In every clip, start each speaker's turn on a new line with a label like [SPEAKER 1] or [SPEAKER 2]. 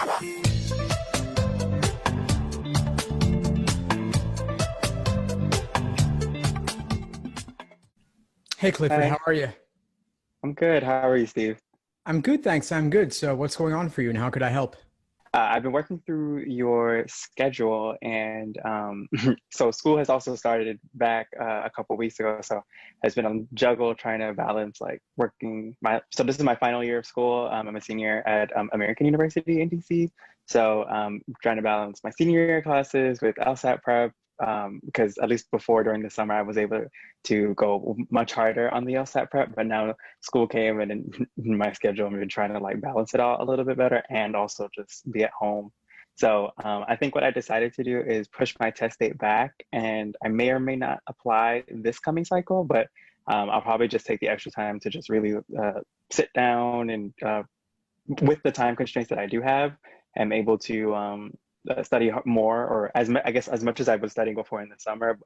[SPEAKER 1] Hey Clifford, how
[SPEAKER 2] Hi,
[SPEAKER 1] are you?
[SPEAKER 2] I'm good. How are you, Steve?
[SPEAKER 1] I'm good, thanks. I'm good. So what's going on for you and how could I help?
[SPEAKER 2] I've been working through your schedule, and so school has also started back a couple weeks ago. So it's been a juggle trying to balance like working my. So this is my final year of school. I'm a senior at American University in DC. So trying to balance my senior year classes with LSAT prep. Because at least before during the summer, I was able to go much harder on the LSAT prep, but now school came and in my schedule, I've been trying to like balance it all a little bit better and also just be at home. So I think what I decided to do is push my test date back, and I may or may not apply this coming cycle, but I'll probably just take the extra time to just really sit down and with the time constraints that I do have, I'm able to study more, or I guess as much as I was studying before in the summer,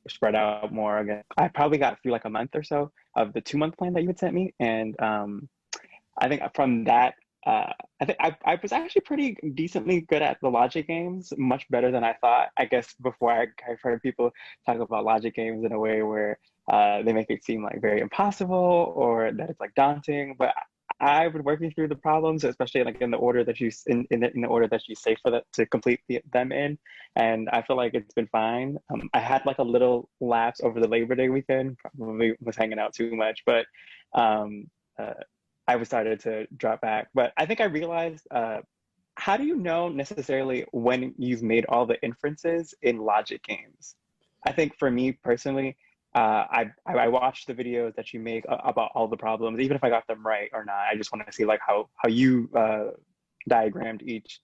[SPEAKER 2] spread out more again. I probably got through like a month or so of the 2 month plan that you had sent me, and I think from that, I think I was actually pretty decently good at the logic games, much better than I thought. I guess before I've heard people talk about logic games in a way where they make it seem like very impossible or that it's like daunting. But I've been working through the problems, especially like in the order that in the order that you say for that to complete them in, and I feel like it's been fine. I had like a little lapse over the Labor Day weekend, probably was hanging out too much, but um, uh, I was started to drop back. But I think I realized, how do you know necessarily when you've made all the inferences in logic games? I think for me personally, I watch the videos that you make about all the problems, even if I got them right or not. I just want to see like how you diagrammed each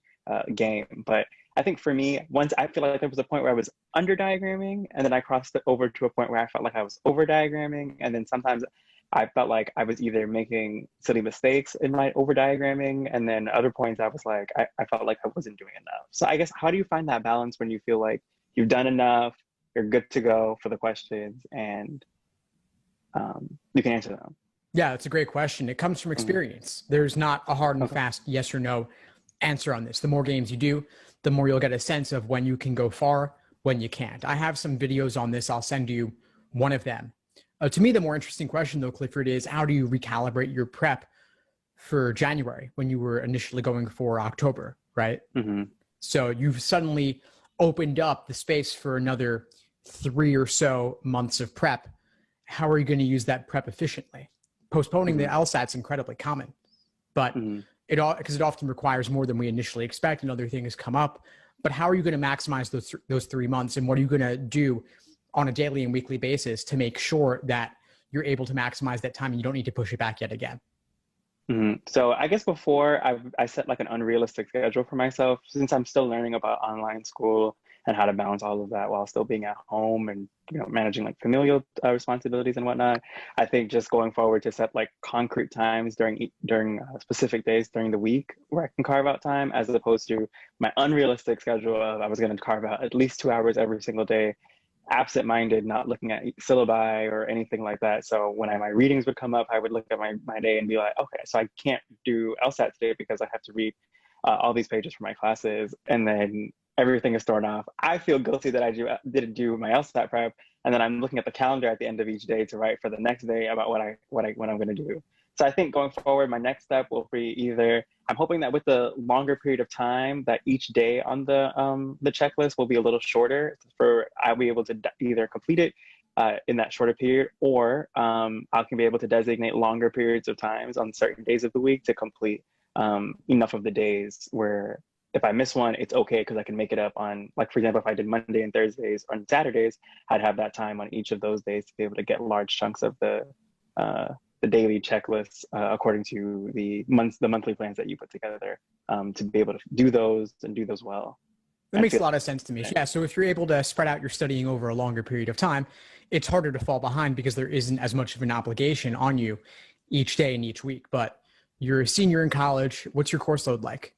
[SPEAKER 2] game. But I think for me, once I feel like there was a point where I was under diagramming, and then I crossed it over to a point where I felt like I was over diagramming, and then sometimes I felt like I was either making silly mistakes in my over diagramming, and then other points I was like I felt like I wasn't doing enough. So I guess how do you find that balance when you feel like you've done enough, you're good to go for the questions, and you can answer them?
[SPEAKER 1] Yeah, that's a great question. It comes from
[SPEAKER 2] Mhm.
[SPEAKER 1] experience. There's not a hard and
[SPEAKER 2] Okay.
[SPEAKER 1] fast yes or no answer on this. The more games you do, the more you'll get a sense of when you can go far, when you can't. I have some videos on this. I'll send you one of them. To me, the more interesting question, though, Clifford, is how do you recalibrate your prep for January when you were initially going for October, right?
[SPEAKER 2] Hmm.
[SPEAKER 1] So you've suddenly opened up the space for another 3 or so months of prep. How are you going to use that prep efficiently? Postponing the
[SPEAKER 2] Hmm.
[SPEAKER 1] LSAT is incredibly common, but
[SPEAKER 2] Hmm.
[SPEAKER 1] it often requires more than we initially expect and other things come up. But how are you going to maximize those 3 months, and what are you going to do on a daily and weekly basis to make sure that you're able to maximize that time and you don't need to push it back yet again?
[SPEAKER 2] So I guess before I set like an unrealistic schedule for myself, since I'm still learning about online school and how to balance all of that while still being at home and managing like familial responsibilities and whatnot. I think just going forward to set like concrete times during specific days during the week where I can carve out time, as opposed to my unrealistic schedule of I was going to carve out at least 2 hours every single day, absent-minded, not looking at syllabi or anything like that. So when my readings would come up, I would look at my day and be like, okay, so I can't do LSAT today because I have to read all these pages for my classes, and then everything is thrown off. I feel guilty that didn't do my LSAT prep, and then I'm looking at the calendar at the end of each day to write for the next day about what I'm going to do. So I think going forward, my next step will be either I'm hoping that with the longer period of time, that each day on the checklist will be a little shorter. For I'll be able to either complete it in that shorter period, or I can be able to designate longer periods of times on certain days of the week to complete enough of the days where if I miss one, it's okay because I can make it up on, like, for example, if I did Monday and Thursdays on Saturdays, I'd have that time on each of those days to be able to get large chunks of the daily checklists according to the monthly plans that you put together, to be able to do those and do those well
[SPEAKER 1] That
[SPEAKER 2] and
[SPEAKER 1] makes a
[SPEAKER 2] feel
[SPEAKER 1] lot of sense to me.
[SPEAKER 2] confident.
[SPEAKER 1] Yeah. So if you're able to spread out your studying over a longer period of time, it's harder to fall behind because there isn't as much of an obligation on you each day and each week. But you're a senior in college. What's your course load like?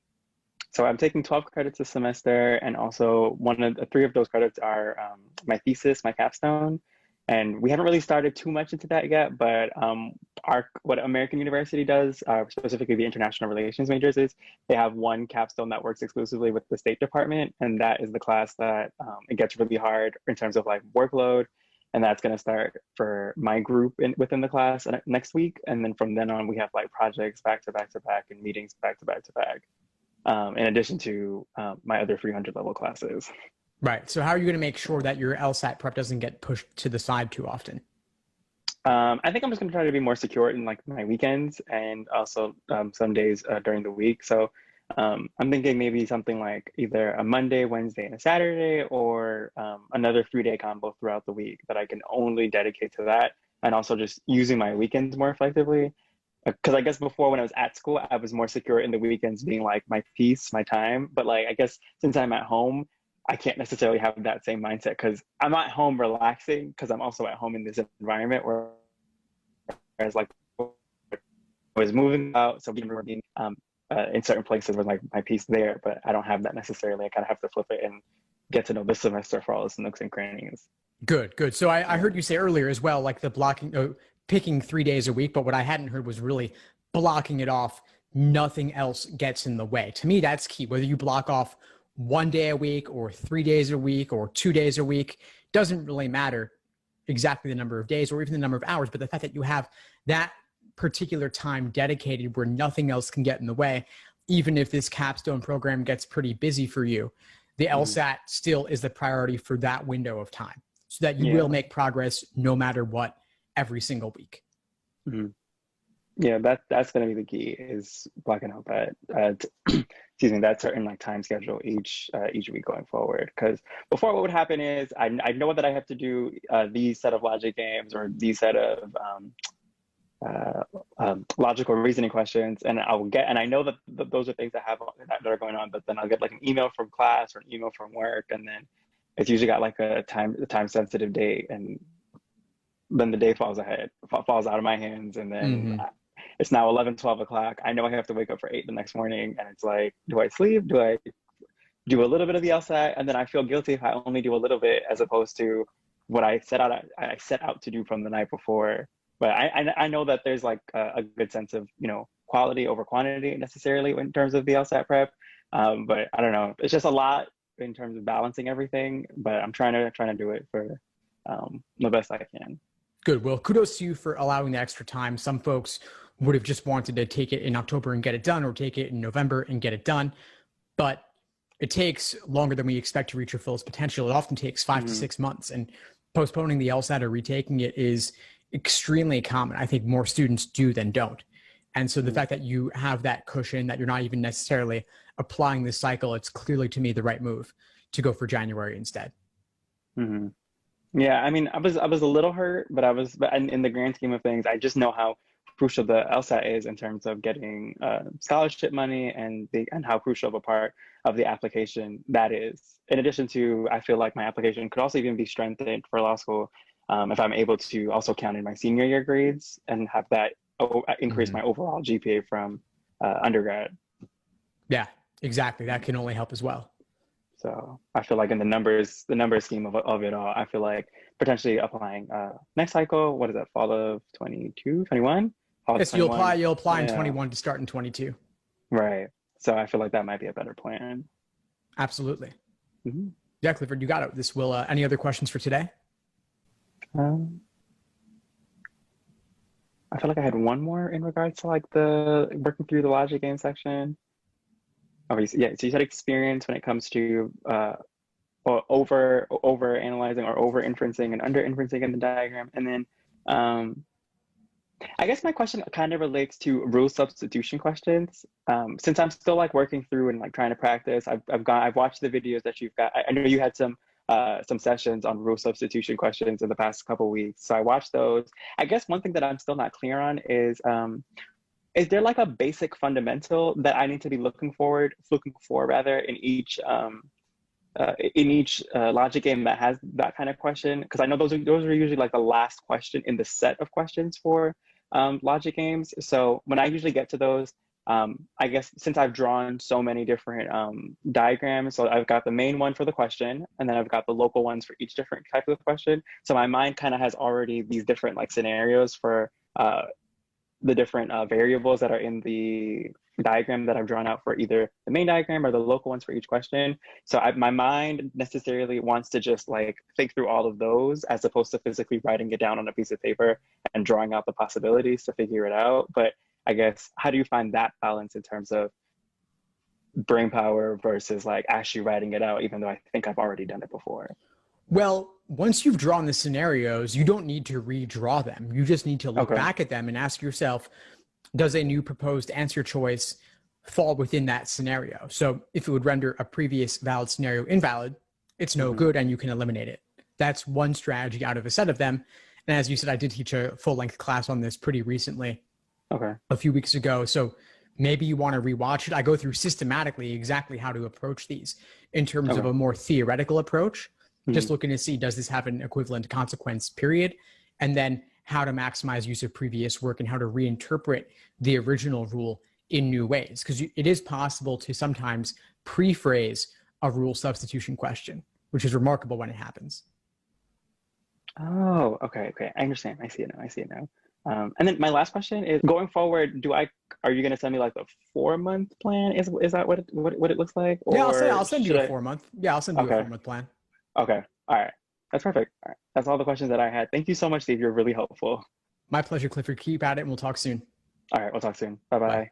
[SPEAKER 2] So I'm taking 12 credits a semester, and also one of the three of those credits are my thesis, my capstone, And we haven't really started too much into that yet, but what American University does, specifically the international relations majors, is they have one capstone that works exclusively with the State Department, and that is the class that it gets really hard in terms of like workload, and that's going to start for my group within the class next week, and then from then on we have like projects back to back to back and meetings back to back to back, in addition to my other 300 level classes.
[SPEAKER 1] Right. So how are you going to make sure that your LSAT prep doesn't get pushed to the side too often?
[SPEAKER 2] I think I'm just gonna try to be more secure in like my weekends and also some days during the week. So I'm thinking maybe something like either a Monday, Wednesday, and a Saturday, or another 3-day combo throughout the week that I can only dedicate to that, and also just using my weekends more effectively. Because I guess before when I was at school, I was more secure in the weekends being like my peace, my time. But like I guess since I'm at home, I can't necessarily have that same mindset because I'm at home relaxing because I'm also at home in this environment whereas like I was moving out, so being in certain places with like my piece there, but I don't have that necessarily. I kind of have to flip it and get to know this semester for all its nooks and crannies.
[SPEAKER 1] Good, good. So I heard you say earlier as well, like the blocking, picking 3 days a week, but what I hadn't heard was really blocking it off. Nothing else gets in the way. To me, that's key. Whether you block off 1 day a week or 3 days a week or 2 days a week, doesn't really matter exactly the number of days or even the number of hours, but the fact that you have that particular time dedicated where nothing else can get in the way, even if this capstone program gets pretty busy for you, the LSAT still is the priority for that window of time so that you will make progress no matter what every single week.
[SPEAKER 2] Yeah, that's going to be the key, is blocking out that excuse me, that certain like time schedule each week going forward. Because before, what would happen is I know that I have to do these set of logic games or these set of logical reasoning questions, and I know that those are things that are going on, but then I'll get like an email from class or an email from work, and then it's usually got like a time sensitive date, and then the day falls out of my hands, and then it's now 11, 12 o'clock. I know I have to wake up for 8 the next morning, and it's like, do I sleep? Do I do a little bit of the LSAT? And then I feel guilty if I only do a little bit, as opposed to what I set out to do from the night before. But I know that there's like a good sense of, quality over quantity necessarily in terms of the LSAT prep. But I don't know. It's just a lot in terms of balancing everything. But I'm trying to do it for the best I can.
[SPEAKER 1] Good. Well, kudos to you for allowing the extra time. Some folks would have just wanted to take it in October and get it done, or take it in November and get it done. But it takes longer than we expect to reach your fullest potential. It often takes 5 to 6 months, and postponing the LSAT or retaking it is extremely common. I think more students do than don't. And so the fact that you have that cushion, that you're not even necessarily applying this cycle, it's clearly, to me, the right move to go for January instead.
[SPEAKER 2] Yeah, I mean, I was a little hurt, but in the grand scheme of things, I just know how crucial the LSAT is in terms of getting scholarship money, and how crucial of a part of the application that is. In addition to, I feel like my application could also even be strengthened for law school if I'm able to also count in my senior year grades and have that increase my overall GPA from undergrad.
[SPEAKER 1] Yeah, exactly. That can only help as well.
[SPEAKER 2] So I feel like in the numbers scheme of it all, I feel like potentially applying next cycle, what is that, fall of 22, 21?
[SPEAKER 1] Yes, you'll apply in 21 to start in 22.
[SPEAKER 2] Right. So I feel like that might be a better plan.
[SPEAKER 1] Absolutely. Yeah, Clifford, you got it. This will, any other questions for today?
[SPEAKER 2] I feel like I had one more in regards to like the working through the logic game section. Oh, yeah. So you said experience when it comes to or over analyzing or over inferencing and under inferencing in the diagram, and then I guess my question kind of relates to rule substitution questions. Since I'm still like working through and like trying to practice, I've watched the videos that you've got. I know you had some sessions on rule substitution questions in the past couple of weeks, so I watched those. I guess one thing that I'm still not clear on is there like a basic fundamental that I need to be looking for rather in each logic game that has that kind of question? Because I know those are usually like the last question in the set of questions for logic games. So when I usually get to those, I guess since I've drawn so many different diagrams, so I've got the main one for the question, and then I've got the local ones for each different type of question. So my mind kind of has already these different like scenarios for the different variables that are in the diagram that I've drawn out for either the main diagram or the local ones for each question. So my mind necessarily wants to just like think through all of those as opposed to physically writing it down on a piece of paper and drawing out the possibilities to figure it out. But I guess, how do you find that balance in terms of brain power versus like actually writing it out, even though I think I've already done it before?
[SPEAKER 1] Well, once you've drawn the scenarios, you don't need to redraw them. You just need to look
[SPEAKER 2] Okay.
[SPEAKER 1] back at them and ask yourself, does a new proposed answer choice fall within that scenario? So if it would render a previous valid scenario invalid, it's no good and you can eliminate it. That's one strategy out of a set of them. And as you said, I did teach a full-length class on this pretty recently,
[SPEAKER 2] Okay.
[SPEAKER 1] a few weeks ago. So maybe you want to rewatch it. I go through systematically exactly how to approach these in terms of a more theoretical approach, just looking to see, does this have an equivalent consequence, period? And then how to maximize use of previous work and how to reinterpret the original rule in new ways. Because it is possible to sometimes pre-phrase a rule substitution question, which is remarkable when it happens.
[SPEAKER 2] Oh, okay, okay. I understand. I see it now. I see it now. And then my last question is, going forward, are you going to send me like the 4-month plan? Is that what it looks like?
[SPEAKER 1] Yeah,
[SPEAKER 2] Or
[SPEAKER 1] I'll send you
[SPEAKER 2] should
[SPEAKER 1] a
[SPEAKER 2] I?
[SPEAKER 1] 4-month. Yeah, I'll send you a
[SPEAKER 2] Okay.
[SPEAKER 1] 4-month plan.
[SPEAKER 2] Okay. All right. That's perfect. All right. That's all the questions that I had. Thank you so much, Steve. You're really helpful.
[SPEAKER 1] My pleasure, Clifford. Keep at it and we'll talk soon.
[SPEAKER 2] All right. We'll talk soon. Bye-bye.
[SPEAKER 1] Bye.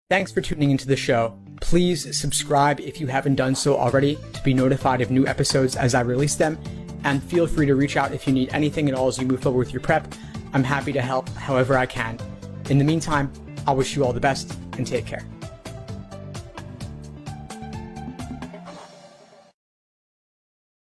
[SPEAKER 1] Thanks for tuning into the show. Please subscribe if you haven't done so already to be notified of new episodes as I release them. And feel free to reach out if you need anything at all as you move forward with your prep. I'm happy to help however I can. In the meantime, I'll wish you all the best and take care.